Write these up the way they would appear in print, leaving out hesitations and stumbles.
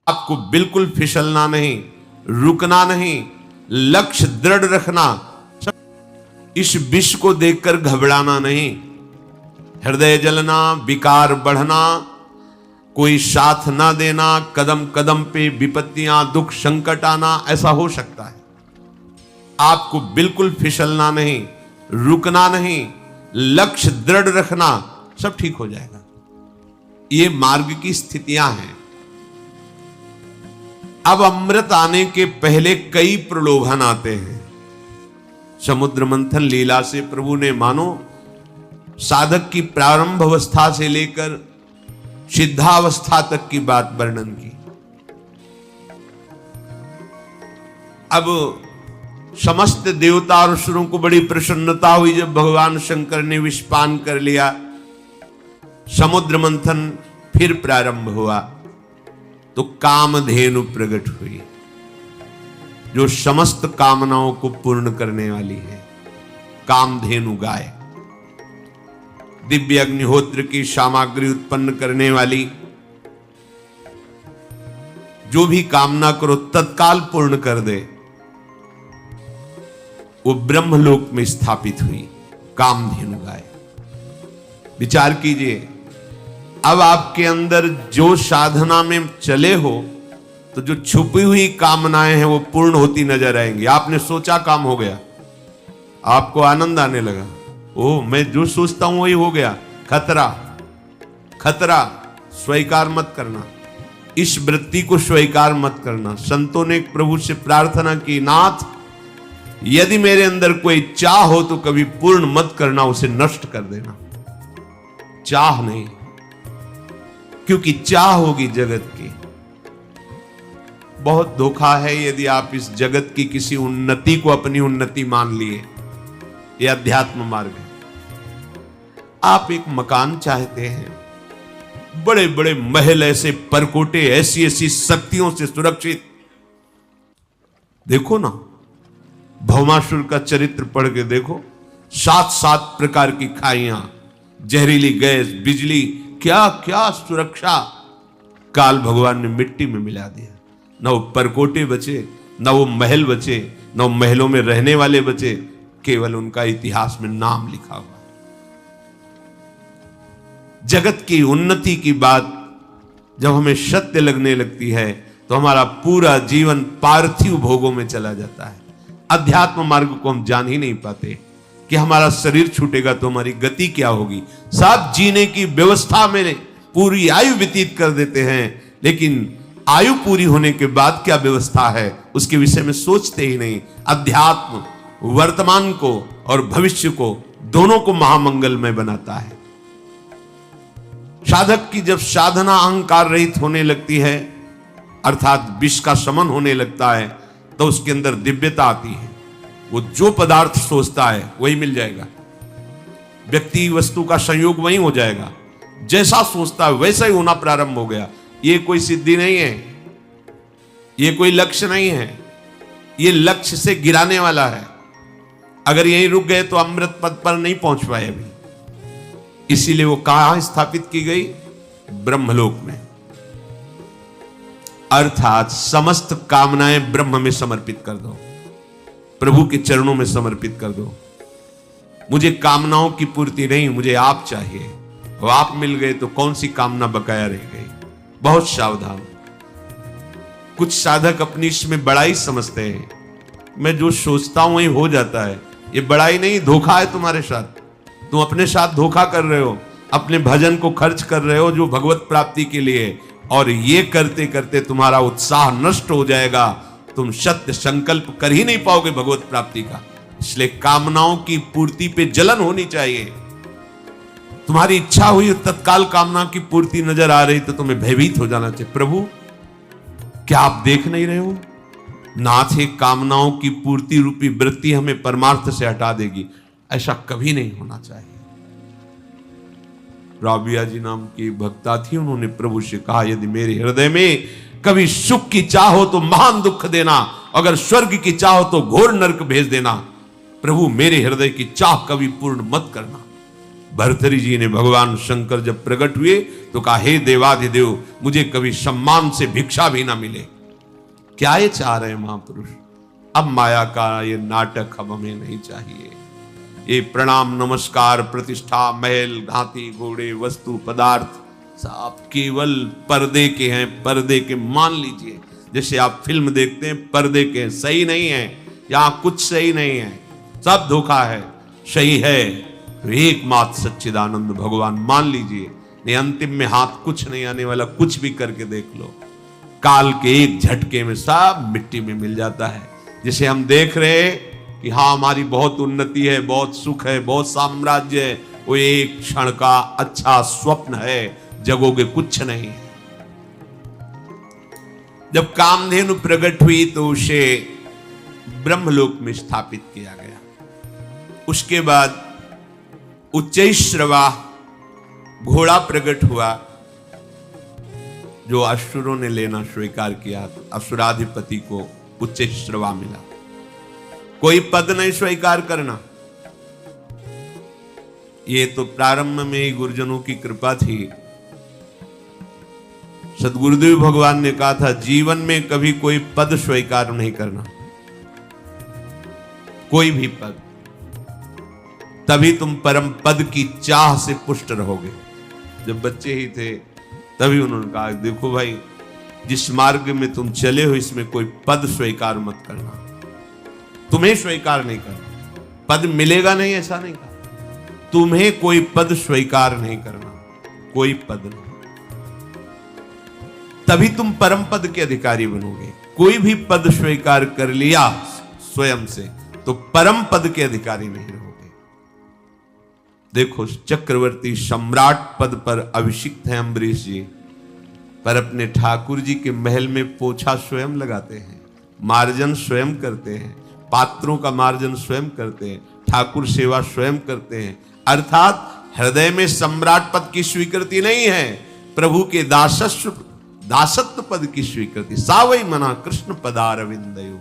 आपको बिल्कुल फिसलना नहीं, रुकना नहीं, लक्ष्य दृढ़ रखना, इस विष को देखकर घबराना नहीं, हृदय जलना, विकार बढ़ना, कोई साथ ना देना, कदम कदम पे विपत्तियां, दुख, संकट आना, ऐसा हो सकता है। आपको बिल्कुल फिसलना नहीं, रुकना नहीं, लक्ष्य दृढ़ रखना, सब ठीक हो जाएगा। ये मार्ग की स्थितियां हैं। अब अमृत आने के पहले कई प्रलोभन आते हैं। समुद्र मंथन लीला से प्रभु ने मानो साधक की प्रारंभ अवस्था से लेकर सिद्धावस्था तक की बात वर्णन की। अब समस्त देवता और असुरों को बड़ी प्रसन्नता हुई जब भगवान शंकर ने विषपान कर लिया। समुद्र मंथन फिर प्रारंभ हुआ तो कामधेनु प्रकट हुई, जो समस्त कामनाओं को पूर्ण करने वाली है। कामधेनु गाय, दिव्य अग्निहोत्र की सामग्री उत्पन्न करने वाली, जो भी कामना करो तत्काल पूर्ण कर दे, वो ब्रह्मलोक में स्थापित हुई कामधेनु गाय। विचार कीजिए, अब आपके अंदर जो साधना में चले हो तो जो छुपी हुई कामनाएं हैं वो पूर्ण होती नजर आएंगी। आपने सोचा काम हो गया, आपको आनंद आने लगा, ओ मैं जो सोचता हूं वही हो गया। खतरा, खतरा स्वीकार मत करना, इस वृत्ति को स्वीकार मत करना। संतों ने प्रभु से प्रार्थना की, नाथ यदि मेरे अंदर कोई चाह हो तो कभी पूर्ण मत करना, उसे नष्ट कर देना। चाह नहीं, क्योंकि चाह होगी जगत की। बहुत धोखा है यदि आप इस जगत की किसी उन्नति को अपनी उन्नति मान लिए। यह अध्यात्म मार्ग है। आप एक मकान चाहते हैं, बड़े बड़े महल, ऐसे परकोटे, ऐसी ऐसी शक्तियों से सुरक्षित। देखो ना, भौमासुर का चरित्र पढ़ के देखो, 7 प्रकार की खाइयां, जहरीली गैस, बिजली, क्या क्या सुरक्षा काल भगवान ने मिट्टी में मिला दिया। न वो परकोटे बचे, न वो महल बचे, न वो महलों में रहने वाले बचे, केवल उनका इतिहास में नाम लिखा हुआ। जगत की उन्नति की बात जब हमें सत्य लगने लगती है तो हमारा पूरा जीवन पार्थिव भोगों में चला जाता है। अध्यात्म मार्ग को हम जान ही नहीं पाते कि हमारा शरीर छूटेगा तो हमारी गति क्या होगी। सब जीने की व्यवस्था में पूरी आयु व्यतीत कर देते हैं, लेकिन आयु पूरी होने के बाद क्या व्यवस्था है उसके विषय में सोचते ही नहीं। अध्यात्म वर्तमान को और भविष्य को दोनों को महामंगलमय बनाता है। साधक की जब साधना अहंकार रहित होने लगती है, अर्थात विष का शमन होने लगता है, तो उसके अंदर दिव्यता आती है। वो जो पदार्थ सोचता है वही मिल जाएगा, व्यक्ति वस्तु का संयोग वही हो जाएगा। जैसा सोचता है वैसा ही होना प्रारंभ हो गया। ये कोई सिद्धि नहीं है, ये कोई लक्ष्य नहीं है, ये लक्ष्य से गिराने वाला है। अगर यहीं रुक गए तो अमृत पद पर नहीं पहुंच पाए अभी। इसीलिए वो कहां स्थापित की गई? ब्रह्मलोक में। अर्थात समस्त कामनाएं ब्रह्म में समर्पित कर दो, प्रभु के चरणों में समर्पित कर दो। मुझे कामनाओं की पूर्ति नहीं, मुझे आप चाहिए। और आप मिल गए तो कौन सी कामना बकाया रह गई। बहुत सावधान। कुछ साधक अपनी इसमें बड़ाई समझते हैं, मैं जो सोचता हूं वही हो जाता है। ये बड़ाई नहीं, धोखा है तुम्हारे साथ। तुम अपने साथ धोखा कर रहे हो, अपने भजन को खर्च कर रहे हो जो भगवत प्राप्ति के लिए, और ये करते करते तुम्हारा उत्साह नष्ट हो जाएगा। तुम सत्य संकल्प कर ही नहीं पाओगे भगवत प्राप्ति का। इसलिए कामनाओं की पूर्ति पे जलन होनी चाहिए। तुम्हारी इच्छा हुई तत्काल कामना की पूर्ति नजर आ रही तो तुम्हें भयभीत हो जाना चाहिए। प्रभु क्या आप देख नहीं रहे हो? नाथ एक कामनाओं की पूर्ति रूपी वृत्ति हमें परमार्थ से हटा देगी। ऐसा कभी नहीं होना चाहिए। राबिया जी नाम की भक्ता थी, उन्होंने प्रभु से कहा, यदि मेरे हृदय में कभी सुख की चाह हो तो महान दुख देना, अगर स्वर्ग की चाह हो तो घोर नरक भेज देना। प्रभु मेरे हृदय की चाह कभी पूर्ण मत करना। भर्तृहरि जी ने भगवान शंकर जब प्रकट हुए तो कहा, हे देवाधिदेव, मुझे कभी सम्मान से भिक्षा भी ना मिले। क्या ये चाह रहे हैं महापुरुष? अब माया का ये नाटक अब हमें नहीं चाहिए। ये प्रणाम नमस्कार प्रतिष्ठा महल घाती घोड़े वस्तु पदार्थ सब केवल पर्दे के हैं, पर्दे के। मान लीजिए जैसे आप फिल्म देखते हैं, पर्दे के, सही नहीं है, यहां कुछ सही नहीं है, सब धोखा है। सही है तो एकमात्र सच्चिदानंद भगवान मान लीजिए, नहीं अंतिम में हाथ कुछ नहीं आने वाला। कुछ भी करके देख लो, काल के एक झटके में सब मिट्टी में मिल जाता है। जिसे हम देख रहे हैं कि हाँ हमारी बहुत उन्नति है, बहुत सुख है, बहुत साम्राज्य है, वो एक क्षण का अच्छा स्वप्न है, जगोगे कुछ नहीं। जब कामधेनु प्रकट हुई तो उसे ब्रह्मलोक में स्थापित किया गया। उसके बाद उच्चैश्रवा घोड़ा प्रकट हुआ, जो असुरों ने लेना स्वीकार किया। तो असुराधिपति को उच्चैश्रवा मिला। कोई पद नहीं स्वीकार करना, ये तो प्रारंभ में ही गुरुजनों की कृपा थी। सदगुरुदेव भगवान ने कहा था, जीवन में कभी कोई पद स्वीकार नहीं करना, कोई भी पद, तभी तुम परम पद की चाह से पुष्ट रहोगे। जब बच्चे ही थे तभी उन्होंने कहा, देखो भाई, जिस मार्ग में तुम चले हो इसमें कोई पद स्वीकार मत करना, तुम्हें स्वीकार नहीं करना, पद मिलेगा नहीं ऐसा नहीं कहा, तुम्हें कोई पद स्वीकार नहीं करना, कोई पद नहीं, तभी तुम परम पद के अधिकारी बनोगे। कोई भी पद स्वीकार कर लिया स्वयं से तो परम पद के अधिकारी नहीं रहोगे। देखो, चक्रवर्ती सम्राट पद पर अभिषिक्त हैं अम्बरीश जी, पर अपने ठाकुर जी के महल में पोछा स्वयं लगाते हैं, मार्जन स्वयं करते हैं, पात्रों का मार्जन स्वयं करते हैं, ठाकुर सेवा स्वयं करते हैं। अर्थात हृदय में सम्राट पद की स्वीकृति नहीं है, प्रभु के दासत्व पद की स्वीकृति। सावई मना कृष्ण पदारविंदयो।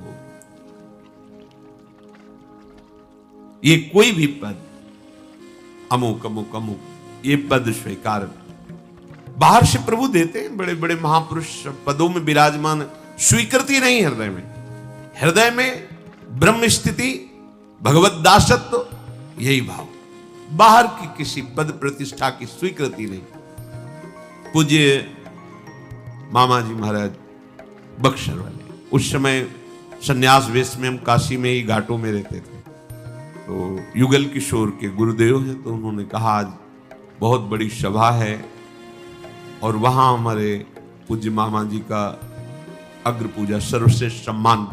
ये कोई भी पद, अमुक अमुक अमुक, ये पद स्वीकार बाहर से प्रभु देते हैं। बड़े बड़े महापुरुष पदों में विराजमान, स्वीकृति नहीं हृदय में। हृदय में ब्रह्म स्थिति, भगवत दासत्व, यही भाव। बाहर की किसी पद प्रतिष्ठा की स्वीकृति नहीं। पूज्य मामा जी महाराज बक्सर वाले, उस समय सन्यास वेश में हम काशी में ही घाटों में रहते थे। तो युगल किशोर के गुरुदेव हैं, तो उन्होंने कहा आज बहुत बड़ी सभा है और वहाँ हमारे पूज्य मामा जी का अग्र पूजा सर्वश्रेष्ठ सम्मान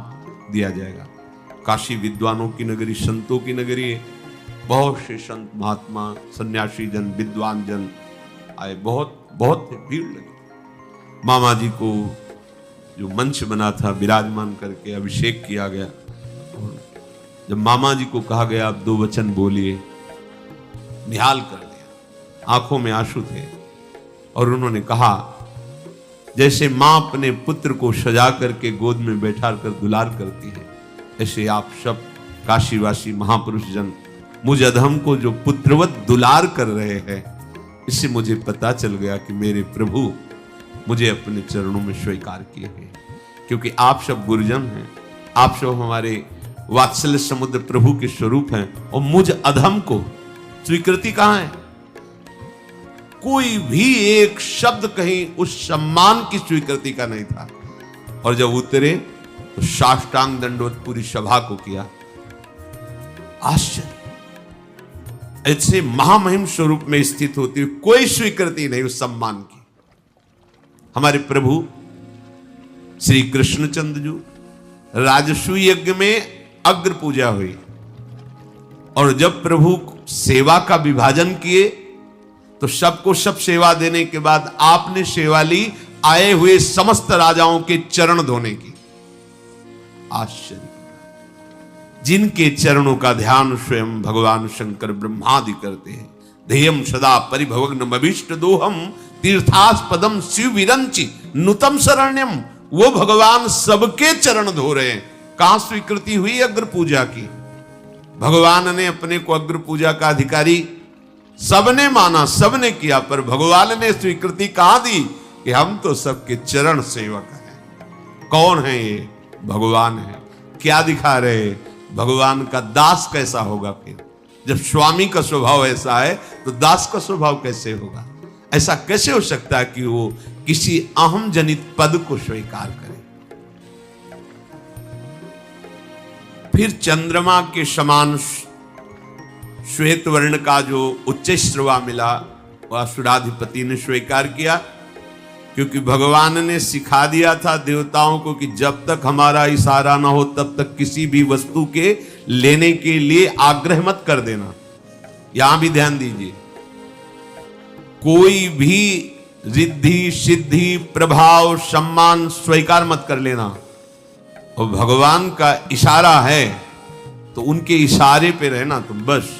दिया जाएगा। काशी विद्वानों की नगरी, संतों की नगरी है, बहुत से संत महात्मा सन्यासी जन विद्वान जन आए, बहुत बहुत भीड़ लगी। मामा जी को जो मंच बना था विराजमान करके अभिषेक किया गया। जब मामा जी को कहा गया आप 2 वचन बोलिए, निहाल कर दिया, आंखों में आंसू थे और उन्होंने कहा, जैसे मां अपने पुत्र को सजा करके गोद में बैठा कर दुलार करती है, ऐसे आप सब काशीवासी महापुरुष जन मुझ अधम को जो पुत्रवत दुलार कर रहे हैं, इससे मुझे पता चल गया कि मेरे प्रभु मुझे अपने चरणों में स्वीकार किए हैं। क्योंकि आप सब गुरुजन हैं, आप सब हमारे वात्सल्य समुद्र प्रभु के स्वरूप हैं, और मुझ अधम को स्वीकृति कहां है? कोई भी एक शब्द कहीं उस सम्मान की स्वीकृति का नहीं था। और जब उतरे तो साष्टांग दंडवत पूरी सभा को किया। आश्चर्य, ऐसे महामहिम स्वरूप में स्थित होती हुई कोई स्वीकृति नहीं उस सम्मान की। हमारे प्रभु श्री कृष्णचंद्र जी राजसूय यज्ञ में अग्र पूजा हुई, और जब प्रभु सेवा का विभाजन किए तो सबको सब सेवा देने के बाद आपने सेवा ली आए हुए समस्त राजाओं के चरण धोने की। आश्चर्य, जिनके चरणों का ध्यान स्वयं भगवान शंकर ब्रह्मादि करते हैं। ध्येयम सदा परिभवग्न अभीष्ट दोहम तीर्थास्पदम शिव विरंचि नुतम शरण्यम। वो भगवान सबके चरण धो रहे हैं। कहां स्वीकृति हुई अग्र पूजा की? भगवान ने अपने को अग्र पूजा का अधिकारी सबने माना, सबने किया, पर भगवान ने स्वीकृति कहां दी कि हम तो सबके चरण सेवक हैं। कौन है ये? भगवान है। क्या दिखा रहे? भगवान का दास कैसा होगा? फिर जब स्वामी का स्वभाव ऐसा है तो दास का स्वभाव कैसे होगा? ऐसा कैसे हो सकता है कि वो किसी अहम जनित पद को स्वीकार करे? फिर चंद्रमा के समान श्वेत वर्ण का जो उच्च श्रवा मिला वह असुराधिपति ने स्वीकार किया, क्योंकि भगवान ने सिखा दिया था देवताओं को कि जब तक हमारा इशारा ना हो तब तक किसी भी वस्तु के लेने के लिए आग्रह मत कर देना। यहां भी ध्यान दीजिए, कोई भी रिद्धि सिद्धि प्रभाव सम्मान स्वीकार मत कर लेना। और भगवान का इशारा है तो उनके इशारे पे रहना तुम। बस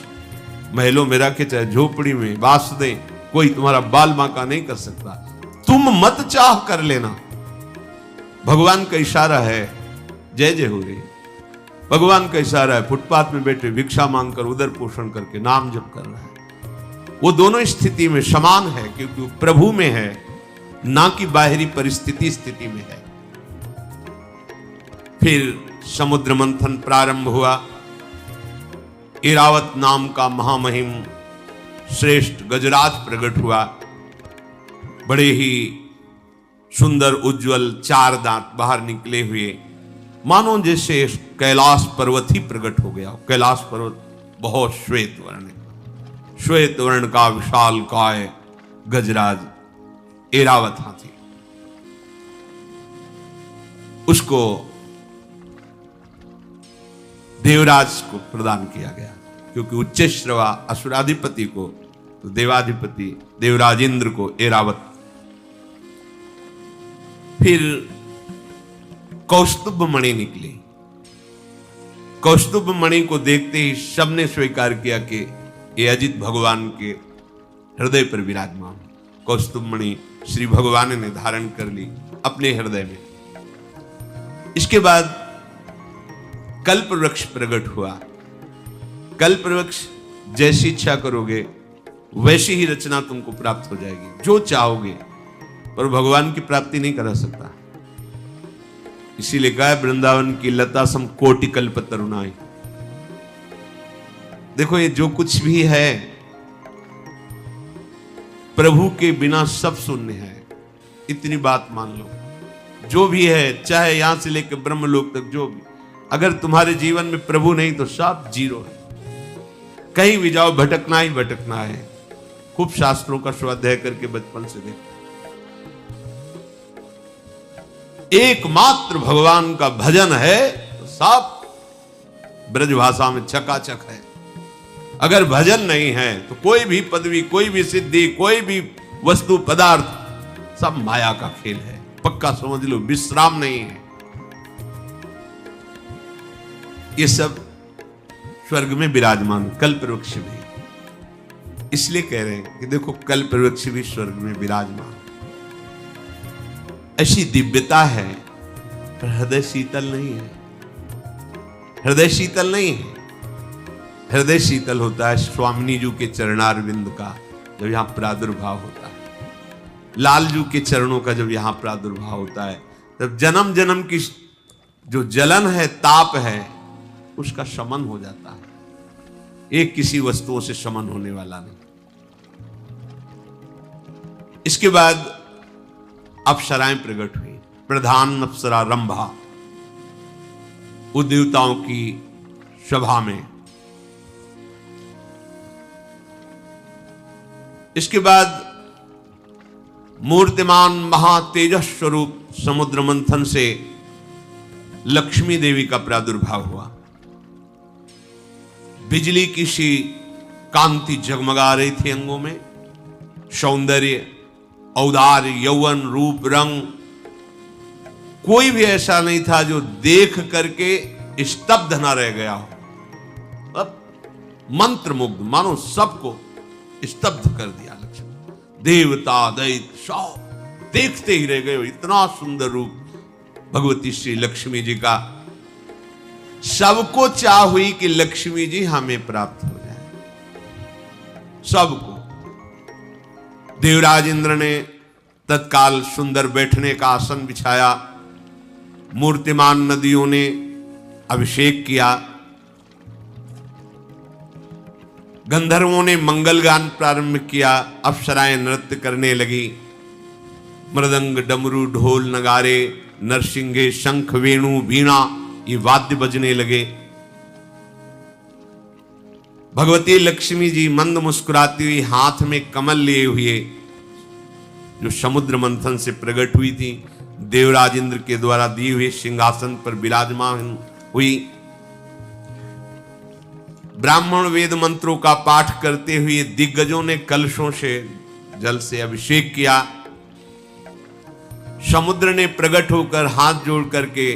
महलों में रखे चाहे झोपड़ी में बास दे, कोई तुम्हारा बाल बांका नहीं कर सकता। तुम मत चाह कर लेना। भगवान का इशारा है, जय जय हो रही। भगवान का इशारा है, फुटपाथ में बैठे भिक्षा मांगकर उदर पोषण करके नाम जप कर रहा है। वो दोनों स्थिति में समान है, क्योंकि वो प्रभु में है, ना कि बाहरी परिस्थिति स्थिति में है। फिर समुद्र मंथन प्रारंभ हुआ। ऐरावत नाम का महामहिम श्रेष्ठ गजराज प्रकट हुआ। बड़े ही सुंदर उज्जवल 4 दांत बाहर निकले हुए, मानो जैसे कैलाश पर्वत ही प्रकट हो गया। कैलाश पर्वत बहुत श्वेत वर्ण, श्वेत वर्ण का विशाल काय गजराज ऐरावत हाथी। उसको देवराज को प्रदान किया गया, क्योंकि उच्च श्रवा असुराधिपति को तो देवाधिपति देवराज इंद्र को ऐरावत। फिर कौस्तुभ मणि निकली। कौस्तुभ मणि को देखते ही सबने स्वीकार किया कि ये अजित भगवान के हृदय पर विराजमान। कौस्तुभ मणि श्री भगवान ने धारण कर ली अपने हृदय में। इसके बाद कल्प वृक्ष प्रकट हुआ। कल्प वृक्ष जैसी इच्छा करोगे वैसी ही रचना तुमको प्राप्त हो जाएगी, जो चाहोगे, पर भगवान की प्राप्ति नहीं करा सकता। इसीलिए कहा है वृंदावन की लता सम कोटि कल्प तरुणाई। देखो ये जो कुछ भी है प्रभु के बिना सब शून्य है। इतनी बात मान लो, जो भी है चाहे यहां से लेकर ब्रह्मलोक तक जो भी, अगर तुम्हारे जीवन में प्रभु नहीं तो सब जीरो है। कहीं भी जाओ भटकना ही भटकना है। खूब शास्त्रों का स्वाध्याय करके बचपन से देखो, एकमात्र भगवान का भजन है तो सब ब्रज भाषा में चकाचक है। अगर भजन नहीं है तो कोई भी पदवी, कोई भी सिद्धि, कोई भी वस्तु पदार्थ सब माया का खेल है। पक्का समझ लो, विश्राम नहीं है। ये सब स्वर्ग में विराजमान कल्प वृक्ष भी, इसलिए कह रहे हैं कि देखो कल्प वृक्ष भी स्वर्ग में विराजमान। ऐसी दिव्यता है, पर हृदय शीतल नहीं है। हृदय शीतल नहीं है। हृदय शीतल होता है स्वामिनी जी के चरणारविंद का जब यहां प्रादुर्भाव होता है, लालजू के चरणों का जब यहां प्रादुर्भाव होता है, तब जन्म जन्म की जो जलन है, ताप है, उसका शमन हो जाता है। एक किसी वस्तुओं से शमन होने वाला नहीं। इसके बाद अप्सराएं प्रकट हुई। प्रधान अप्सरा रंभा उद्देवताओं की सभा में। इसके बाद मूर्तिमान महातेजस स्वरूप समुद्र मंथन से लक्ष्मी देवी का प्रादुर्भाव हुआ। बिजली की सी कांति जगमगा रही थी अंगों में। सौंदर्य, औदार्य, यौवन, रूप, रंग, कोई भी ऐसा नहीं था जो देख करके स्तब्ध ना रह गया हो। अब मंत्रमुग्ध, मानो सबको स्तब्ध कर दिया लक्ष्मी। देवता दैत्य सब देखते ही रह गए। इतना सुंदर रूप भगवती श्री लक्ष्मी जी का। सबको चाह हुई कि लक्ष्मी जी हमें प्राप्त हो जाए। सबको। देवराज इंद्र ने तत्काल सुंदर बैठने का आसन बिछाया, मूर्तिमान नदियों ने अभिषेक किया, गंधर्वों ने मंगल गान प्रारंभ किया, अप्सराएं नृत्य करने लगी, मृदंग डमरू ढोल नगारे नरसिंगे शंख वेणु वीणा ये वाद्य बजने लगे। भगवती लक्ष्मी जी मंद मुस्कुराती हुई हाथ में कमल लिए हुए, जो समुद्र मंथन से प्रकट हुई थी, देवराज इंद्र के द्वारा दिए हुए सिंहासन पर विराजमान हुई। ब्राह्मण वेद मंत्रों का पाठ करते हुए दिग्गजों ने कलशों से जल से अभिषेक किया। समुद्र ने प्रकट होकर हाथ जोड़ करके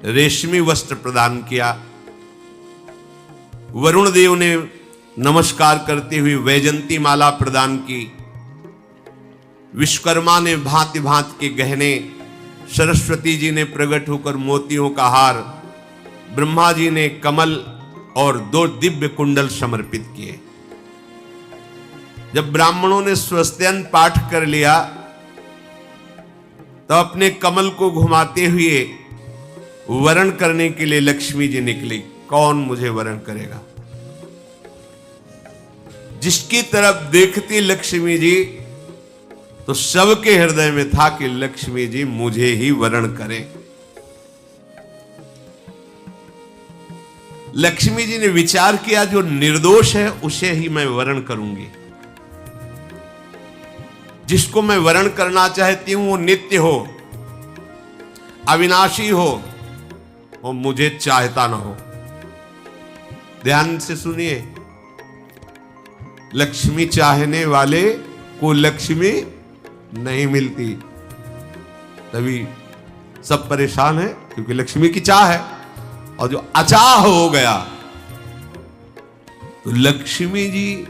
रेशमी वस्त्र प्रदान किया। वरुण देव ने नमस्कार करते हुए वैजंती माला प्रदान की। विश्वकर्मा ने भांति भांति के गहने, सरस्वती जी ने प्रकट होकर मोतियों का हार, ब्रह्मा जी ने कमल और 2 दिव्य कुंडल समर्पित किए। जब ब्राह्मणों ने स्वस्त्यन पाठ कर लिया तो अपने कमल को घुमाते हुए वरण करने के लिए लक्ष्मी जी निकली। कौन मुझे वरण करेगा? जिसकी तरफ देखती लक्ष्मी जी तो सबके हृदय में था कि लक्ष्मी जी मुझे ही वरण करें। लक्ष्मी जी ने विचार किया जो निर्दोष है उसे ही मैं वरण करूंगी। जिसको मैं वरण करना चाहती हूं वो नित्य हो, अविनाशी हो और मुझे चाहता ना हो। ध्यान से सुनिए, लक्ष्मी चाहने वाले को लक्ष्मी नहीं मिलती, तभी सब परेशान है, क्योंकि लक्ष्मी की चाह है। और जो अचाह हो गया तो लक्ष्मी जी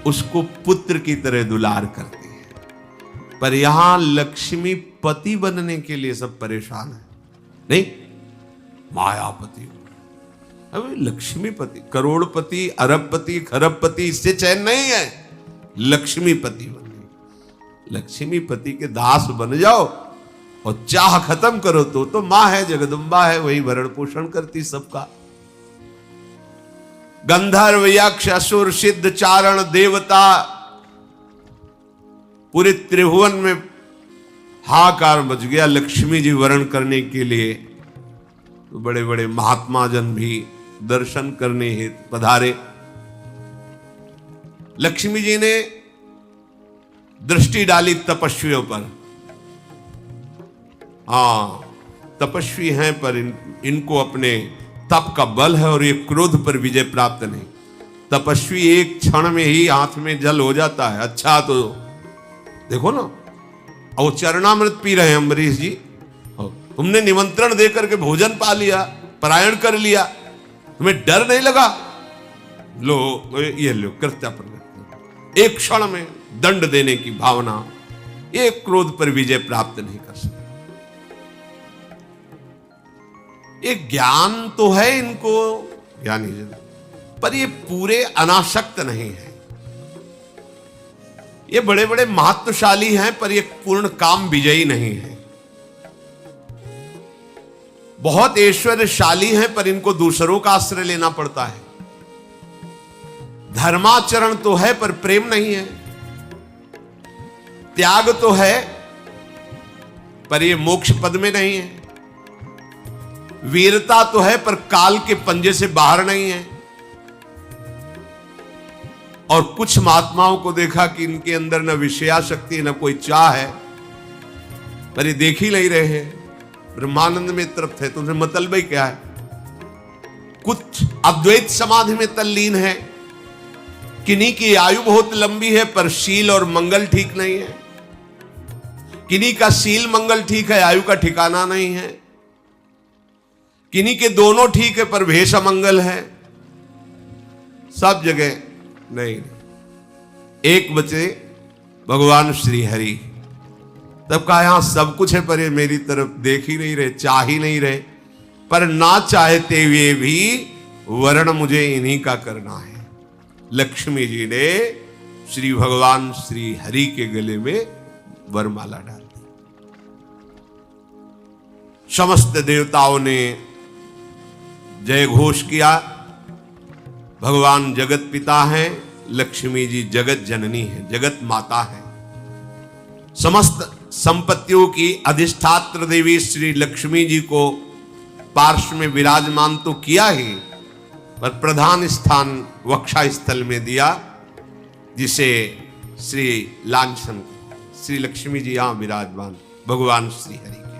उसको पुत्र की तरह दुलार करती है। पर यहां लक्ष्मी पति बनने के लिए सब परेशान है। नहीं, मायापति, अबे लक्ष्मीपति, करोड़पति, अरबपति, खरबपति, इससे चैन नहीं है। लक्ष्मीपति बनने, लक्ष्मीपति के दास बन जाओ और चाह खत्म करो तो मां है, जगदम्बा है, वही भरण पोषण करती सबका। गंधर्व, यक्ष, असुर, सिद्ध, चारण, देवता, पूरे त्रिभुवन में हाहाकार मच गया लक्ष्मी जी वरण करने के लिए। तो बड़े बड़े महात्मा जन भी दर्शन करने हेतु पधारे। लक्ष्मी जी ने दृष्टि डाली तपस्वियों पर। हाँ, तपस्वी हैं पर इनको अपने तप का बल है और ये क्रोध पर विजय प्राप्त नहीं। तपस्वी एक क्षण में ही हाथ में जल हो जाता है। अच्छा, तो देखो ना, और चरणामृत पी रहे हैं अम्बरीश जी। तुमने निमंत्रण देकर के भोजन पा लिया, परायण कर लिया, तुम्हें डर नहीं लगा? लो ये लो कृत्यापन। एक क्षण में दंड देने की भावना, ये क्रोध पर विजय प्राप्त नहीं कर सकते। ये ज्ञान तो है इनको, ज्ञानी जन, पर ये पूरे अनासक्त नहीं है। ये बड़े बड़े महत्वशाली हैं पर ये पूर्ण काम विजयी नहीं है। बहुत ऐश्वर्यशाली हैं पर इनको दूसरों का आश्रय लेना पड़ता है। धर्माचरण तो है पर प्रेम नहीं है। त्याग तो है पर ये मोक्ष पद में नहीं है। वीरता तो है पर काल के पंजे से बाहर नहीं है। और कुछ महात्माओं को देखा कि इनके अंदर न विषयाशक्ति न कोई चाह है, पर ये देख ही नहीं रहे हैं। ब्रह्मानंद में तृप्त है तो उन्हें मतलब ही क्या है। कुछ अद्वैत समाधि में तल्लीन है, किन्हीं की आयु बहुत लंबी है पर शील और मंगल ठीक नहीं है। किन्हीं का शील मंगल ठीक है, आयु का ठिकाना नहीं है। किन्हीं के दोनों ठीक है पर भेष अमंगल है। सब जगह नहीं। एक बचे भगवान श्री हरि। तब कहा यहां सब कुछ है पर ये मेरी तरफ देख ही नहीं रहे, चाह ही नहीं रहे। पर ना चाहते हुए भी वर्ण मुझे इन्हीं का करना है। लक्ष्मी जी ने श्री भगवान श्री हरि के गले में वरमाला डाल दी। समस्त देवताओं ने जय घोष किया। भगवान जगत पिता हैं, लक्ष्मी जी जगत जननी है, जगत माता है। समस्त संपत्तियों की अधिष्ठात्र देवी श्री लक्ष्मी जी को पार्श्व में विराजमान तो किया ही, पर प्रधान स्थान वक्षा स्थल में दिया, जिसे श्री लांछन श्री लक्ष्मी जी यहां विराजमान भगवान श्री हरि के।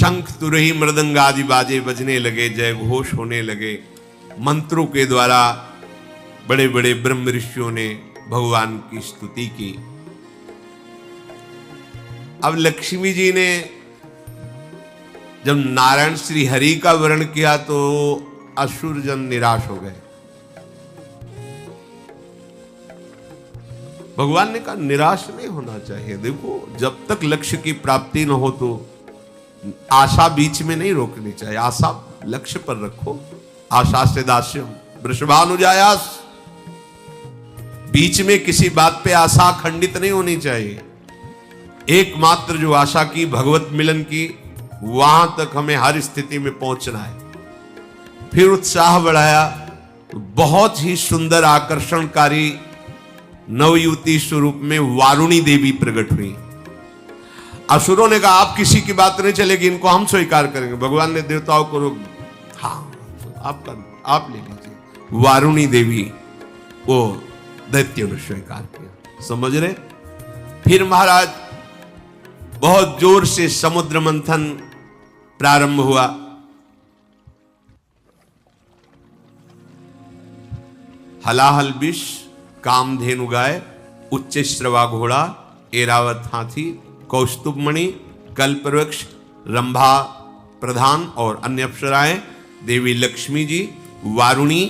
शंख तुरही मृदंग आदि बाजे बजने लगे, जय घोष होने लगे। मंत्रों के द्वारा बड़े बड़े ब्रह्म ऋषियों ने भगवान की स्तुति की। अब लक्ष्मी जी ने जब नारायण श्री हरि का वर्ण किया तो असुर जन निराश हो गए। भगवान ने कहा निराश नहीं होना चाहिए। देखो, जब तक लक्ष्य की प्राप्ति न हो तो आशा बीच में नहीं रोकनी चाहिए। आशा लक्ष्य पर रखो। आशा से दास्यम वृषभानुजायास। बीच में किसी बात पे आशा खंडित नहीं होनी चाहिए। एकमात्र जो आशा की भगवत मिलन की, वहां तक हमें हर स्थिति में पहुंचना है। फिर उत्साह बढ़ाया। बहुत ही सुंदर आकर्षणकारी नवयुवती स्वरूप में वारुणी देवी प्रकट हुई। असुरों ने कहा आप किसी की बात नहीं चलेगी, इनको हम स्वीकार करेंगे। भगवान ने देवताओं को रोक, हाँ आप ले लीजिए। वारुणी देवी वो दैत्यों ने स्वीकार किया। समझ रहे? फिर महाराज बहुत जोर से समुद्र मंथन प्रारंभ हुआ। हलाहल विष, कामधेनु गाय, उच्च श्रवा घोड़ा, एरावत हाथी, कौस्तुभ मणि, कल्पवृक्ष, रंभा प्रधान और अन्य अप्सराएं, देवी लक्ष्मी जी, वारुणी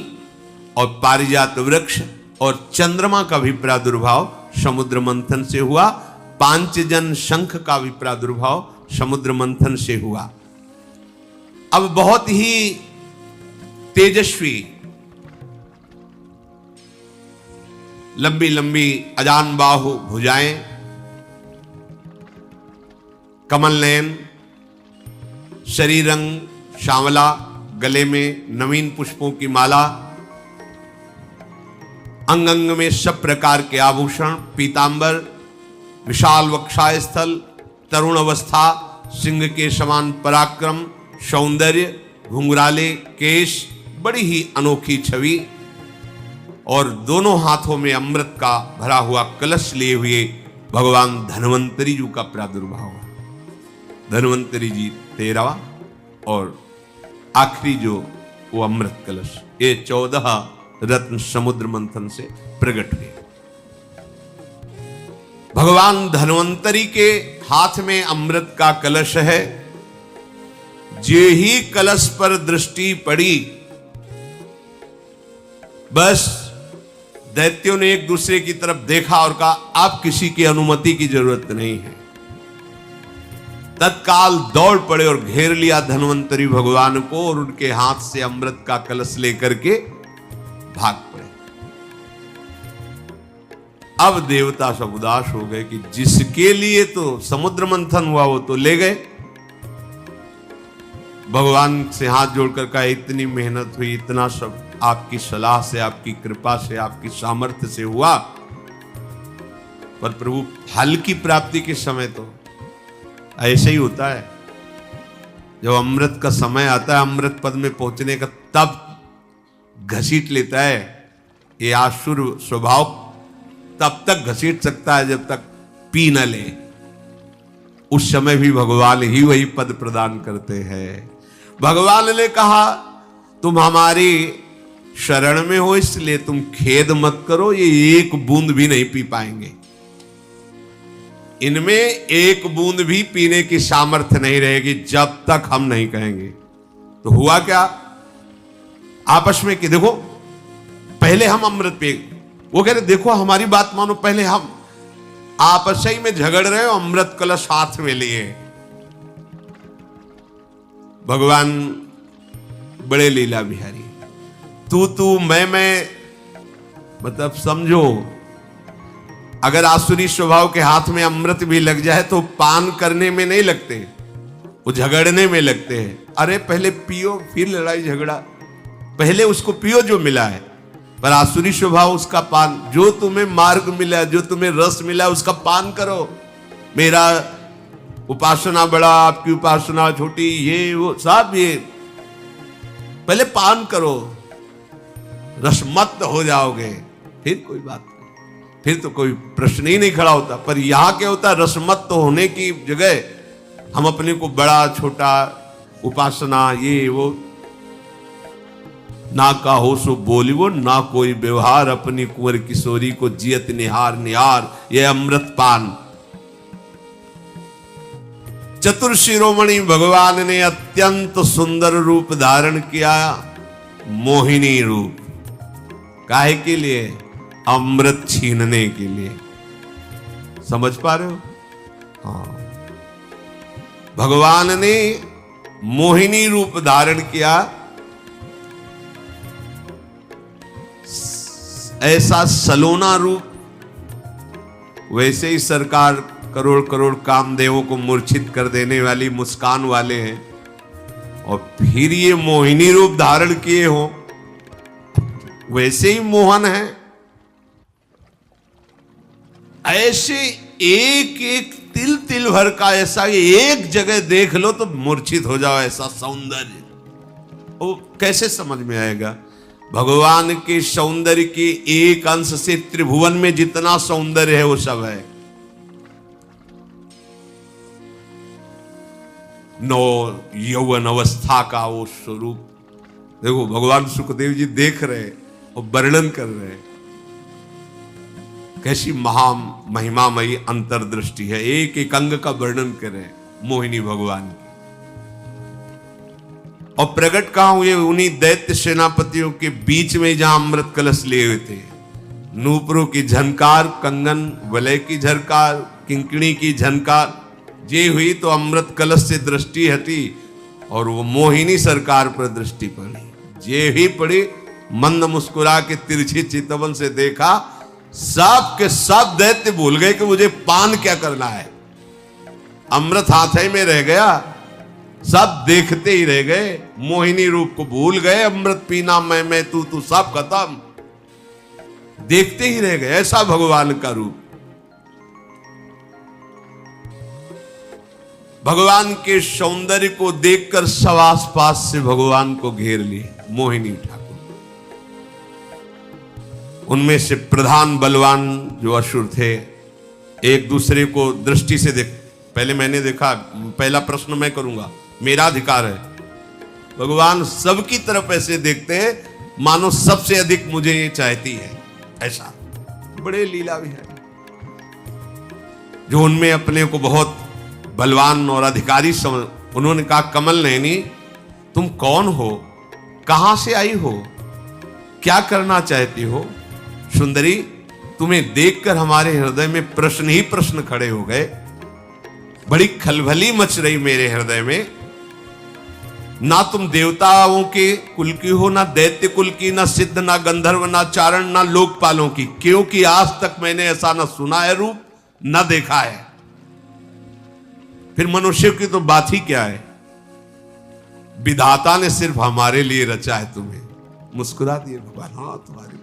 और पारिजात वृक्ष और चंद्रमा का भी प्रादुर्भाव समुद्र मंथन से हुआ। पांचजन शंख का भी प्रादुर्भाव समुद्र मंथन से हुआ। अब बहुत ही तेजस्वी लंबी लंबी अजान बाहु भुजाएं, कमल नयन, शरीर रंग श्यामला, गले में नवीन पुष्पों की माला, अंग अंग में सब प्रकार के आभूषण, पीतांबर, विशाल वक्षाय स्थल, तरुण अवस्था, सिंह के समान पराक्रम, सौंदर्य, घुंघराले केश, बड़ी ही अनोखी छवि, और दोनों हाथों में अमृत का भरा हुआ कलश लिए हुए भगवान धन्वंतरी जी का प्रादुर्भाव है। धन्वंतरी जी 13वां और आखिरी जो वो अमृत कलश, ये 14 रत्न समुद्र मंथन से प्रकट हुए। भगवान धन्वंतरी के हाथ में अमृत का कलश है। जे ही कलश पर दृष्टि पड़ी, बस दैत्यों ने एक दूसरे की तरफ देखा और कहा आप किसी की अनुमति की जरूरत नहीं है। तत्काल दौड़ पड़े और घेर लिया धन्वंतरी भगवान को और उनके हाथ से अमृत का कलश लेकर के भाग पड़े। अब देवता सब उदास हो गए कि जिसके लिए तो समुद्र मंथन हुआ वो तो ले गए। भगवान से हाथ जोड़कर कहा इतनी मेहनत हुई, इतना सब आपकी सलाह से, आपकी कृपा से, आपकी सामर्थ्य से हुआ, पर प्रभु फल की प्राप्ति के समय तो ऐसे ही होता है। जब अमृत का समय आता है, अमृत पद में पहुंचने का, तब घसीट लेता है। ये आसुर स्वभाव तब तक घसीट सकता है जब तक पी न ले। उस समय भी भगवान ही वही पद प्रदान करते हैं। भगवान ने कहा तुम हमारी शरण में हो, इसलिए तुम खेद मत करो, ये एक बूंद भी नहीं पी पाएंगे। इनमें एक बूंद भी पीने की सामर्थ्य नहीं रहेगी जब तक हम नहीं कहेंगे। तो हुआ क्या, आपस में कि देखो पहले हम अमृत पे, वो कह रहे देखो हमारी बात मानो, पहले हम आपस ही में झगड़ रहे हो, अमृत कलश हाथ में लिए। भगवान बड़े लीला बिहारी, तू मैं, मतलब समझो, अगर आसुरी स्वभाव के हाथ में अमृत भी लग जाए तो पान करने में नहीं लगते, वो झगड़ने में लगते हैं। अरे पहले पियो फिर लड़ाई झगड़ा, पहले उसको पियो जो मिला है। पर आसुरी स्वभाव उसका पान, जो तुम्हें मार्ग मिला, जो तुम्हें रस मिला उसका पान करो। मेरा उपासना बड़ा, आपकी उपासना छोटी, ये वो सब, ये पहले पान करो, रसमत्त हो जाओगे, फिर कोई बात नहीं, फिर तो कोई प्रश्न ही नहीं खड़ा होता। पर यहां क्या होता है, रसमत्त होने की जगह हम अपने को बड़ा छोटा, उपासना ये वो, ना का हो सो बोलिवो, ना कोई व्यवहार, अपनी कुंवर किशोरी को जियत निहार निहार, ये अमृत पान। चतुर शिरोमणि भगवान ने अत्यंत सुंदर रूप धारण किया, मोहिनी रूप। काहे के लिए? अमृत छीनने के लिए। समझ पा रहे हो? हाँ, भगवान ने मोहिनी रूप धारण किया, ऐसा सलोना रूप। वैसे ही सरकार करोड़ करोड़ कामदेवों को मूर्छित कर देने वाली मुस्कान वाले हैं, और फिर ये मोहिनी रूप धारण किए हो, वैसे ही मोहन है। ऐसे एक एक तिल तिल भर का, ऐसा एक जगह देख लो तो मूर्छित हो जाओ, ऐसा सौंदर्य। वो कैसे समझ में आएगा? भगवान के सौंदर्य के एक अंश से त्रिभुवन में जितना सौंदर्य है वो सब है। नो यौवन अवस्था का वो स्वरूप देखो, भगवान सुखदेव जी देख रहे और वर्णन कर रहे, कैसी महा महिमामयी अंतर्दृष्टि है, एक एक अंग का वर्णन कर रहे मोहिनी भगवान की। और प्रकट कहां हुए? उन्हीं दैत्य सेनापतियों के बीच में जहां अमृत कलश लिए हुए थे। नूपुरों की झनकार, कंगन वलय की झनकार, किंकणी की झनकार जे हुई तो अमृत कलश से दृष्टि हटी और वो मोहिनी सरकार पर दृष्टि पड़ी। जे ही पड़ी, मंद मुस्कुरा के तिरछी चितवन से देखा, सब के सब दैत्य भूल गए कि मुझे पान क्या करना है। अमृत हाथ में रह गया, सब देखते ही रह गए, मोहिनी रूप को भूल गए। अमृत पीना मैं तू सब खत्म, देखते ही रह गए। ऐसा भगवान का रूप। भगवान के सौंदर्य को देखकर सब आसपास से भगवान को घेर लिए मोहिनी ठाकुर। उनमें से प्रधान बलवान जो असुर थे, एक दूसरे को दृष्टि से देख, पहले मैंने देखा, पहला प्रश्न मैं करूंगा, मेरा अधिकार है। भगवान सबकी तरफ ऐसे देखते हैं मानो सबसे अधिक मुझे ये चाहती है, ऐसा बड़े लीला भी है। जो उनमें अपने को बहुत बलवान और अधिकारी समझ, उन्होंने कहा, कमल नयनी तुम कौन हो, कहां से आई हो, क्या करना चाहती हो? सुंदरी, तुम्हें देखकर हमारे हृदय में प्रश्न ही प्रश्न खड़े हो गए। बड़ी खलबली मच रही मेरे हृदय में। ना तुम देवताओं के कुल की हो, ना दैत्य कुल की, ना सिद्ध, ना गंधर्व, ना चारण, ना लोकपालों की, क्योंकि आज तक मैंने ऐसा ना सुना है रूप, ना देखा है। फिर मनुष्य की तो बात ही क्या है, विधाता ने सिर्फ हमारे लिए रचा है तुम्हें। मुस्कुरा दिए भगवान, हाँ तुम्हारे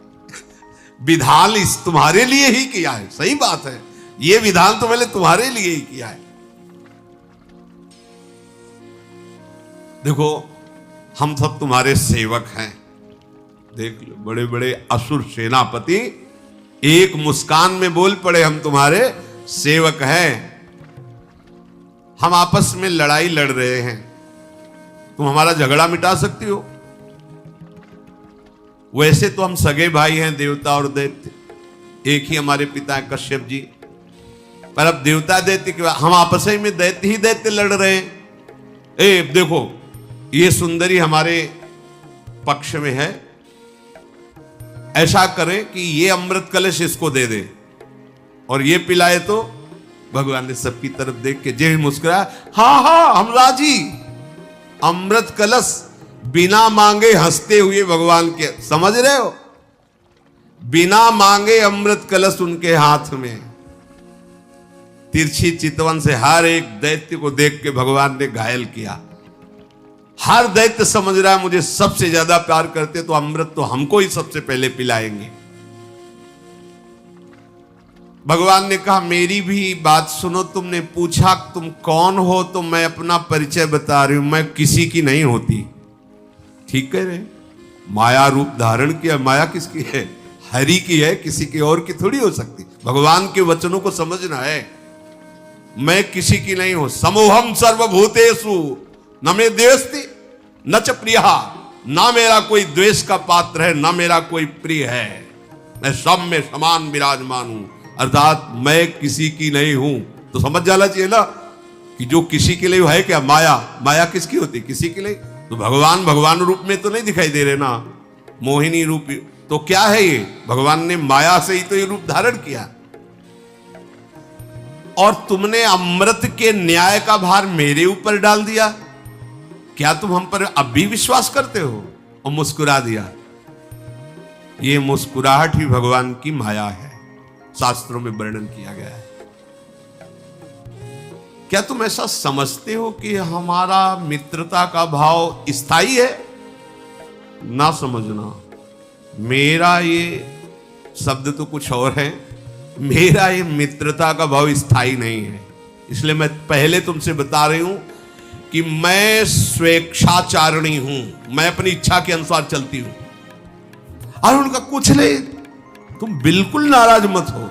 विधान इस तुम्हारे लिए ही किया है। सही बात है, ये विधान तो मैंने तुम्हारे लिए ही किया है। देखो, हम सब तुम्हारे सेवक हैं। देख लो, बड़े बड़े असुर सेनापति एक मुस्कान में बोल पड़े, हम तुम्हारे सेवक हैं। हम आपस में लड़ाई लड़ रहे हैं, तुम हमारा झगड़ा मिटा सकती हो? वैसे तो हम सगे भाई हैं, देवता और दैत्य, एक ही हमारे पिता हैं कश्यप जी। पर अब देवता दैत्य के, हम आपस में दैत्य ही दैत्य लड़ रहे हैं। ए देखो, ये सुंदरी हमारे पक्ष में है, ऐसा करें कि ये अमृत कलश इसको दे दे और ये पिलाए तो। भगवान ने सबकी तरफ देख के जे मुस्कुराया, हाँ हाँ हम राजी। अमृत कलश बिना मांगे हंसते हुए भगवान के, समझ रहे हो, बिना मांगे अमृत कलश उनके हाथ में। तिरछी चितवन से हर एक दैत्य को देख के भगवान ने घायल किया। हर दैत्य समझ रहा है मुझे सबसे ज्यादा प्यार करते तो अमृत तो हमको ही सबसे पहले पिलाएंगे। भगवान ने कहा मेरी भी बात सुनो, तुमने पूछा तुम कौन हो तो मैं अपना परिचय बता रही हूं, मैं किसी की नहीं होती। ठीक कह रहे, माया रूप धारण किया, माया किसकी है? हरि की है, किसी की और की थोड़ी हो सकती। भगवान के वचनों को समझना है। मैं किसी की नहीं हूं। समूहम सर्वभूतेषु न मे द्वेष्टि न च प्रिया, ना मेरा कोई द्वेष का पात्र है, ना मेरा कोई प्रिय है। मैं सब में समान विराजमान हूं, अर्थात मैं किसी की नहीं हूं। तो समझ जाना चाहिए ना कि जो किसी के लिए है क्या? माया। माया किसकी होती? किसी के लिए। तो भगवान भगवान रूप में तो नहीं दिखाई दे रहे ना, मोहिनी रूप। तो क्या है ये? भगवान ने माया से ही तो ये रूप धारण किया। और तुमने अमृत के न्याय का भार मेरे ऊपर डाल दिया। क्या तुम हम पर अब भी विश्वास करते हो? और मुस्कुरा दिया। ये मुस्कुराहट ही भगवान की माया है, शास्त्रों में वर्णन किया गया है। क्या तुम ऐसा समझते हो कि हमारा मित्रता का भाव स्थायी है? ना समझना। मेरा ये शब्द तो कुछ और है। मेरा ये मित्रता का भाव स्थायी नहीं है। इसलिए मैं पहले तुमसे बता रही हूं कि मैं स्वेच्छाचारिणी हूं, मैं अपनी इच्छा के अनुसार चलती हूं। और उनका कुछ नहीं, तुम बिल्कुल नाराज मत हो,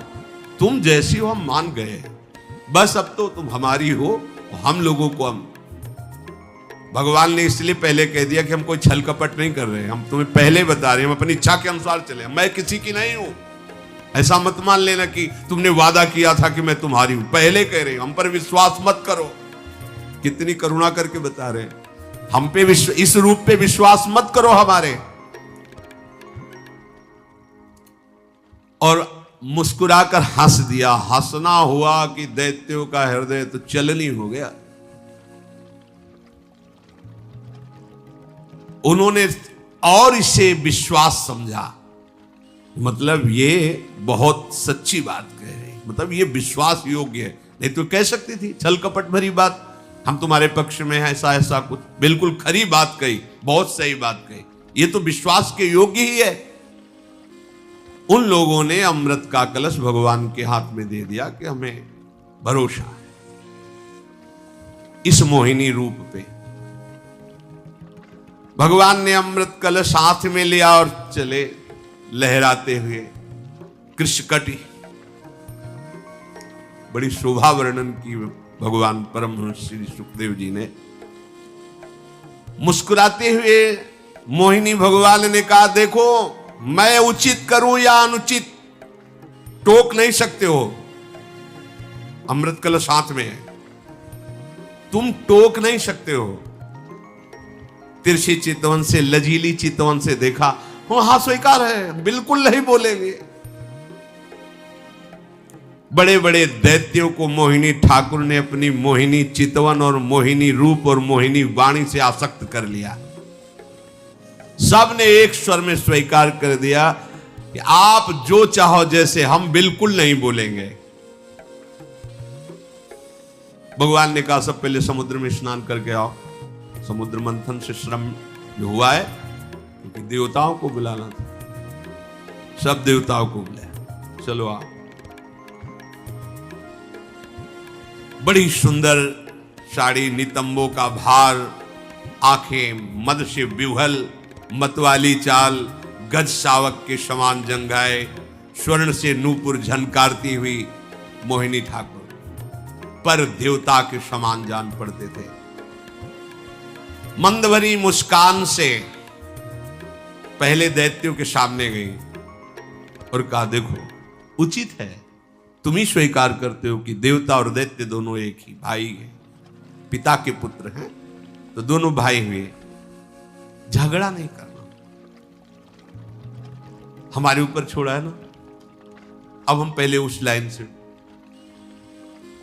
तुम जैसी हो हम मान गए, बस अब तो तुम हमारी हो, हम लोगों को हम। भगवान ने इसलिए पहले कह दिया कि हम कोई छल कपट नहीं कर रहे, हम तुम्हें पहले बता रहे हैं, हम अपनी इच्छा के अनुसार चले, मैं किसी की नहीं हूं। ऐसा मत मान लेना कि तुमने वादा किया था कि मैं तुम्हारी हूं, पहले कह रहे, हम पर विश्वास मत करो। कितनी करुणा करके बता रहे, हम पे इस रूप पे विश्वास मत करो हमारे। और मुस्कुराकर हंस दिया। हंसना हुआ कि दैत्यों का हृदय तो चलनी हो गया। उन्होंने और इसे विश्वास समझा, मतलब ये बहुत सच्ची बात कह रही, मतलब ये विश्वास योग्य है। नहीं तो कह सकती थी छल कपट भरी बात, हम तुम्हारे पक्ष में है, ऐसा ऐसा कुछ। बिल्कुल खरी बात कही, बहुत सही बात कही, ये तो विश्वास के योग्य ही है। उन लोगों ने अमृत का कलश भगवान के हाथ में दे दिया कि हमें भरोसा है इस मोहिनी रूप पे। भगवान ने अमृत कलश हाथ में लिया और चले लहराते हुए। कृष्णकटी, बड़ी शोभा वर्णन की भगवान परमहंस श्री सुखदेव जी ने। मुस्कुराते हुए मोहिनी भगवान ने कहा, देखो मैं उचित करूं या अनुचित टोक नहीं सकते हो। अमृत कलश हाथ में है, तुम टोक नहीं सकते हो। तिरछी चितवन से, लजीली चितवन से देखा, हाँ स्वीकार है, बिल्कुल नहीं बोलेंगे। बड़े बड़े दैत्यों को मोहिनी ठाकुर ने अपनी मोहिनी चितवन और मोहिनी रूप और मोहिनी वाणी से आसक्त कर लिया। सब ने एक स्वर में स्वीकार कर दिया कि आप जो चाहो जैसे, हम बिल्कुल नहीं बोलेंगे। भगवान ने कहा सब पहले समुद्र में स्नान करके आओ। समुद्र मंथन से श्रम जो हुआ है, क्योंकि देवताओं को बुलाना था, सब देवताओं को बुलाया, चलो आओ। बड़ी सुंदर साड़ी, नितंबों का भार, आंखें मद से विह्वल, मतवाली चाल, गज शावक के समान जंघाए, स्वर्ण से नूपुर झनकारती हुई मोहिनी ठाकुर पर देवता के समान जान पड़ते थे। मंदभरी मुस्कान से पहले दैत्यों के सामने गई और कहा, देखो उचित है, तुम ही स्वीकार करते हो कि देवता और दैत्य दोनों एक ही भाई हैं, पिता के पुत्र हैं, तो दोनों भाई हुए, झगड़ा नहीं करना। हमारे ऊपर छोड़ा है ना, अब हम पहले उस लाइन से,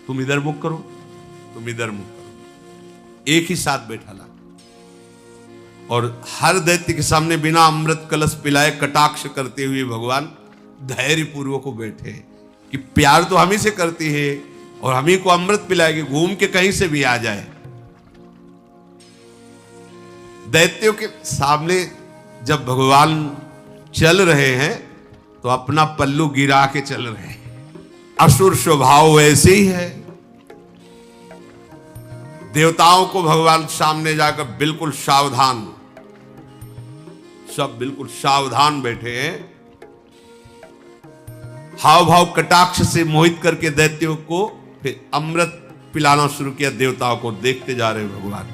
तुम इधर मुख करो, तुम इधर मुख करो, एक ही साथ बैठा ला। और हर दैत्य के सामने बिना अमृत कलश पिलाए कटाक्ष करते हुए भगवान धैर्य पूर्वक बैठे कि प्यार तो हम ही से करती है और हम ही को अमृत पिलाएगी, घूम के कहीं से भी आ जाए। दैत्यों के सामने जब भगवान चल रहे हैं तो अपना पल्लू गिरा के चल रहे हैं। असुर स्वभाव ऐसे ही है। देवताओं को भगवान सामने जाकर बिल्कुल सावधान, सब बिल्कुल सावधान बैठे हैं। हाव भाव कटाक्ष से मोहित करके दैत्यों को फिर अमृत पिलाना शुरू किया। देवताओं को देखते जा रहे भगवान।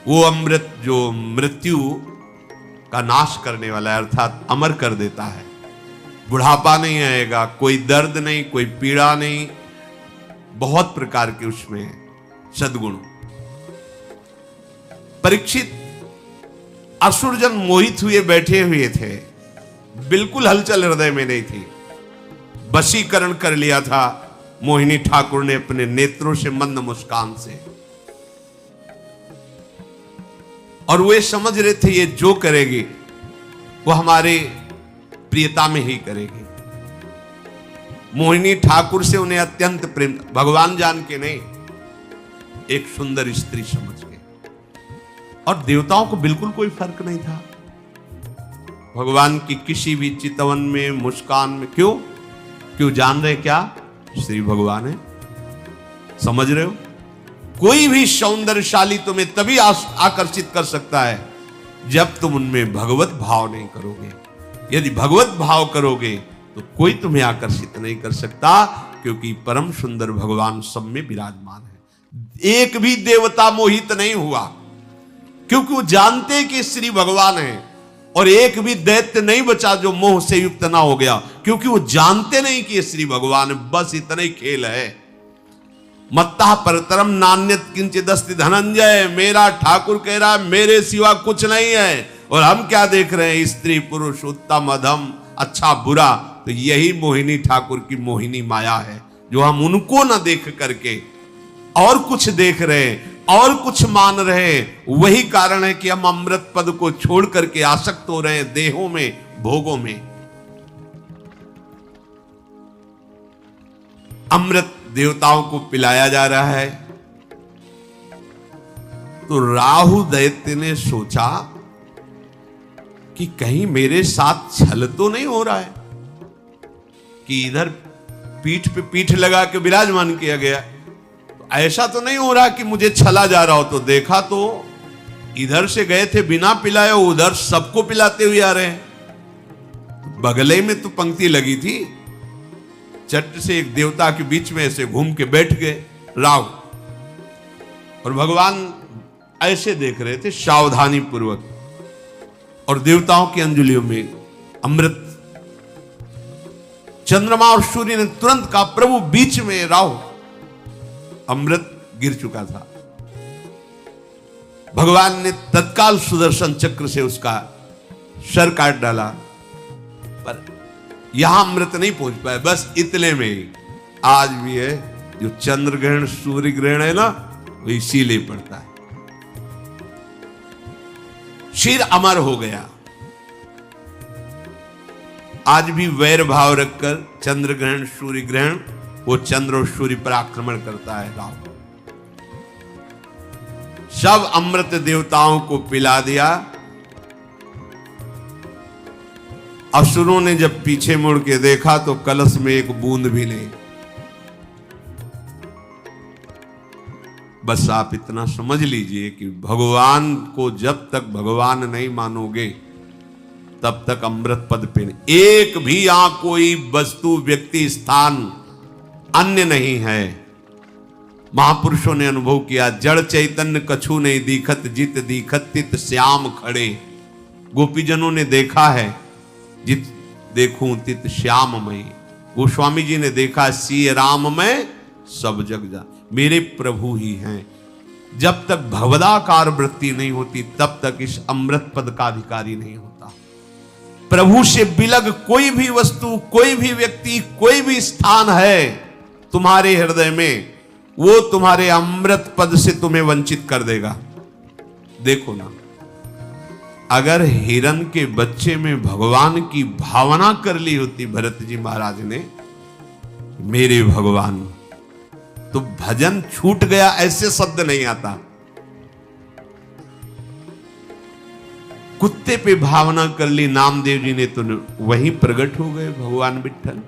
वो अमृत जो मृत्यु का नाश करने वाला है, अर्थात अमर कर देता है। बुढ़ापा नहीं आएगा, कोई दर्द नहीं, कोई पीड़ा नहीं, बहुत प्रकार के उसमें सद्गुण। परीक्षित असुरजन मोहित हुए बैठे हुए थे, बिल्कुल हलचल हृदय में नहीं थी। वशीकरण कर लिया था मोहिनी ठाकुर ने अपने नेत्रों से, मंद मुस्कान से, और वे समझ रहे थे ये जो करेगी वो हमारे प्रियता में ही करेगी। मोहिनी ठाकुर से उन्हें अत्यंत प्रेम, भगवान जान के नहीं, एक सुंदर स्त्री समझ के। और देवताओं को बिल्कुल कोई फर्क नहीं था भगवान की किसी भी चितवन में, मुस्कान में। क्यों जान रहे क्या श्री भगवान है, समझ रहे हो? कोई भी सौंदर्यशाली तुम्हें तभी आकर्षित कर सकता है जब तुम उनमें भगवत भाव नहीं करोगे। यदि भगवत भाव करोगे तो कोई तुम्हें आकर्षित नहीं कर सकता, क्योंकि परम सुंदर भगवान सब में विराजमान है। एक भी देवता मोहित नहीं हुआ, क्योंकि वो जानते कि श्री भगवान है। और एक भी दैत्य नहीं बचा जो मोह से युक्त ना हो गया, क्योंकि वो जानते नहीं कि ये श्री भगवान है। बस इतना ही खेल है। मत्ता परतरम नान्यत किंचित अस्ति धनंजय, मेरा ठाकुर कह रहा है मेरे सिवा कुछ नहीं है। और हम क्या देख रहे हैं? स्त्री पुरुष, उत्तम अधम, अच्छा बुरा। तो यही मोहिनी ठाकुर की मोहिनी माया है, जो हम उनको न देख करके और कुछ देख रहे हैं और कुछ मान रहे हैं। वही कारण है कि हम अमृत पद को छोड़ करके आसक्त हो रहे हैं देहों में, भोगों में। अमृत देवताओं को पिलाया जा रहा है। तो राहु दैत्य ने सोचा कि कहीं मेरे साथ छल तो नहीं हो रहा है, कि इधर पीठ पे पीठ लगा के विराजमान किया गया। तो ऐसा तो नहीं हो रहा कि मुझे छला जा रहा हो। तो देखा तो इधर से गए थे बिना पिलाए, उधर सबको पिलाते हुए आ रहे हैं। बगले में तो पंक्ति लगी थी, चट से एक देवता के बीच में ऐसे घूम के बैठ गए राव, और भगवान ऐसे देख रहे थे सावधानी पूर्वक। और देवताओं की अंजलियों में अमृत, चंद्रमा और सूर्य ने तुरंत कहा प्रभु बीच में राव। अमृत गिर चुका था। भगवान ने तत्काल सुदर्शन चक्र से उसका सर काट डाला, पर यहां अमृत नहीं पहुंच पाया। बस इतने में ही आज भी है जो चंद्र ग्रहण, सूर्य ग्रहण है ना, वो इसीलिए पड़ता है। सिर अमर हो गया। आज भी वैर भाव रखकर चंद्र ग्रहण, सूर्य ग्रहण, वो चंद्र और सूर्य पर आक्रमण करता है राम। सब अमृत देवताओं को पिला दिया। असुरों ने जब पीछे मुड़ के देखा तो कलश में एक बूंद भी नहीं। बस आप इतना समझ लीजिए कि भगवान को जब तक भगवान नहीं मानोगे तब तक अमृत पद पे नहीं। एक भी यहां कोई वस्तु, व्यक्ति, स्थान अन्य नहीं है। महापुरुषों ने अनुभव किया, जड़ चैतन्य कछु नहीं दिखत, जित दिखत तित श्याम खड़े। गोपीजनों ने देखा है, जित देखूं तित श्याममय। गोस्वामी जी ने देखा, सी राम में सब जग जा, मेरे प्रभु ही हैं। जब तक भवदाकार वृत्ति नहीं होती तब तक इस अमृत पद का अधिकारी नहीं होता। प्रभु से बिलग कोई भी वस्तु, कोई भी व्यक्ति, कोई भी स्थान है तुम्हारे हृदय में, वो तुम्हारे अमृत पद से तुम्हें वंचित कर देगा। देखो ना, अगर हिरण के बच्चे में भगवान की भावना कर ली होती भरत जी महाराज ने, मेरे भगवान, तो भजन छूट गया ऐसे शब्द नहीं आता। कुत्ते पे भावना कर ली नामदेव जी ने, तो वहीं प्रकट हो गए भगवान विठ्ठल।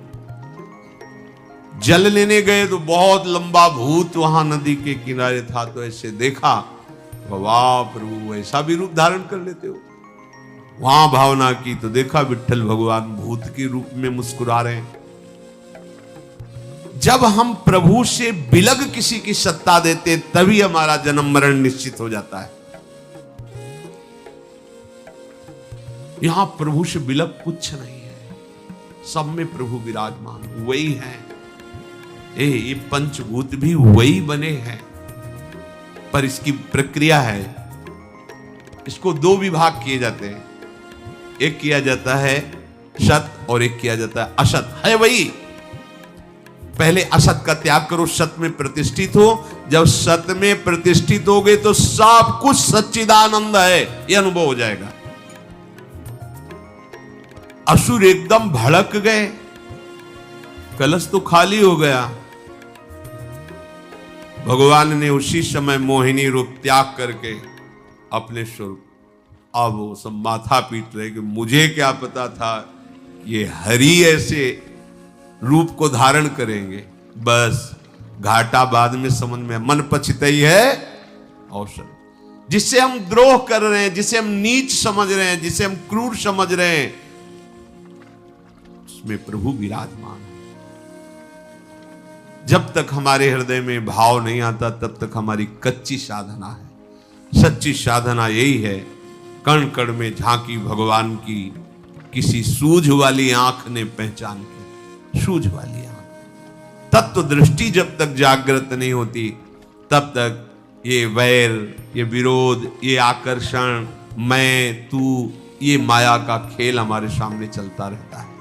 जल लेने गए तो बहुत लंबा भूत वहां नदी के किनारे था, तो ऐसे देखा, वाह प्रभु ऐसा भी रूप धारण कर लेते हो। वहां भावना की तो देखा विठ्ठल भगवान भूत के रूप में मुस्कुरा रहे हैं। जब हम प्रभु से बिलग किसी की सत्ता देते, तभी हमारा जन्म मरण निश्चित हो जाता है। यहां प्रभु से बिलग कुछ नहीं है, सब में प्रभु विराजमान वही है। ये पंचभूत भी वही बने हैं, पर इसकी प्रक्रिया है। इसको दो विभाग किए जाते हैं, एक किया जाता है सत और एक किया जाता है असत। है वही, पहले असत का त्याग करो, सत में प्रतिष्ठित हो। जब सत में प्रतिष्ठित हो गए तो सब कुछ सच्चिदानंद है, यह अनुभव हो जाएगा। असुर एकदम भड़क गए, कलश तो खाली हो गया। भगवान ने उसी समय मोहिनी रूप त्याग करके अपने स्वरूप, अब वो सब माथा पीट रहे कि मुझे क्या पता था ये हरि ऐसे रूप को धारण करेंगे। बस घाटा बाद में समझ में, मन पछताई है अवसर। जिससे हम द्रोह कर रहे हैं, जिसे हम नीच समझ रहे हैं, जिसे हम क्रूर समझ रहे हैं, उसमें प्रभु विराजमान। जब तक हमारे हृदय में भाव नहीं आता, तब तक हमारी कच्ची साधना है। सच्ची साधना यही है, कण कण में झांकी भगवान की, किसी सूझ वाली आंख ने पहचान की। सूझ वाली आंख, तत्व दृष्टि जब तक जागृत नहीं होती, तब तक ये वैर, ये विरोध, ये आकर्षण, मैं तू, ये माया का खेल हमारे सामने चलता रहता है।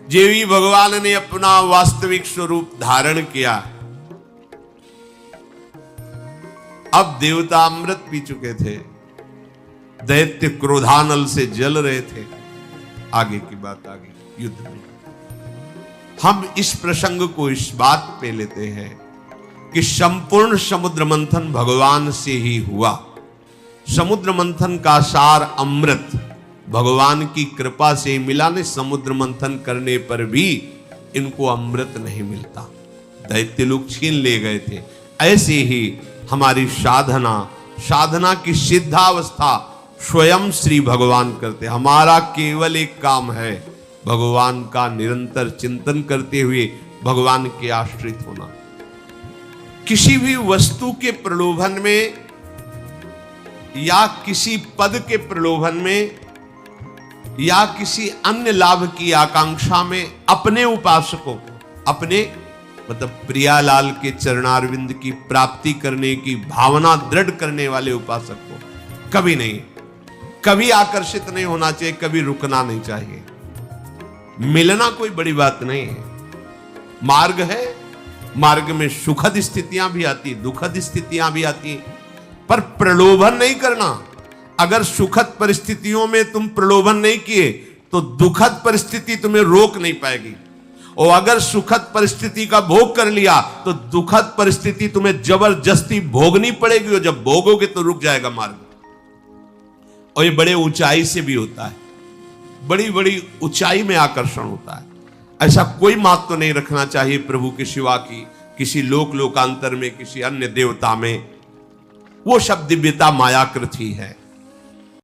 जेवी भगवान ने अपना वास्तविक स्वरूप धारण किया, अब देवता अमृत पी चुके थे, दैत्य क्रोधानल से जल रहे थे। आगे की बात आगे युद्ध में हम इस प्रसंग को इस बात पे लेते हैं कि संपूर्ण समुद्र मंथन भगवान से ही हुआ। समुद्र मंथन का सार अमृत भगवान की कृपा से मिला। ने समुद्र मंथन करने पर भी इनको अमृत नहीं मिलता, दैत्य लोग छीन ले गए थे। ऐसे ही हमारी साधना की सिद्धावस्था स्वयं श्री भगवान करते। हमारा केवल एक काम है, भगवान का निरंतर चिंतन करते हुए भगवान के आश्रित होना। किसी भी वस्तु के प्रलोभन में या किसी पद के प्रलोभन में या किसी अन्य लाभ की आकांक्षा में अपने उपासकों, अपने मतलब प्रियालाल के चरणारविंद की प्राप्ति करने की भावना दृढ़ करने वाले उपासक को कभी नहीं, कभी आकर्षित नहीं होना चाहिए, कभी रुकना नहीं चाहिए। मिलना कोई बड़ी बात नहीं है, मार्ग है, मार्ग में सुखद स्थितियां भी आती, दुखद स्थितियां भी आती, पर प्रलोभन नहीं करना। अगर सुखद परिस्थितियों में तुम प्रलोभन नहीं किए तो दुखद परिस्थिति तुम्हें रोक नहीं पाएगी, और अगर सुखद परिस्थिति का भोग कर लिया तो दुखद परिस्थिति तुम्हें जबरदस्ती भोगनी पड़ेगी, और जब भोगोगे तो रुक जाएगा मार्ग। और ये बड़े ऊंचाई से भी होता है, बड़ी बड़ी ऊंचाई में आकर्षण होता है। ऐसा कोई मात तो नहीं रखना चाहिए प्रभु के सिवा की किसी लोकांतर में, किसी अन्य देवता में। वो सब दिव्यता मायाकृत ही है।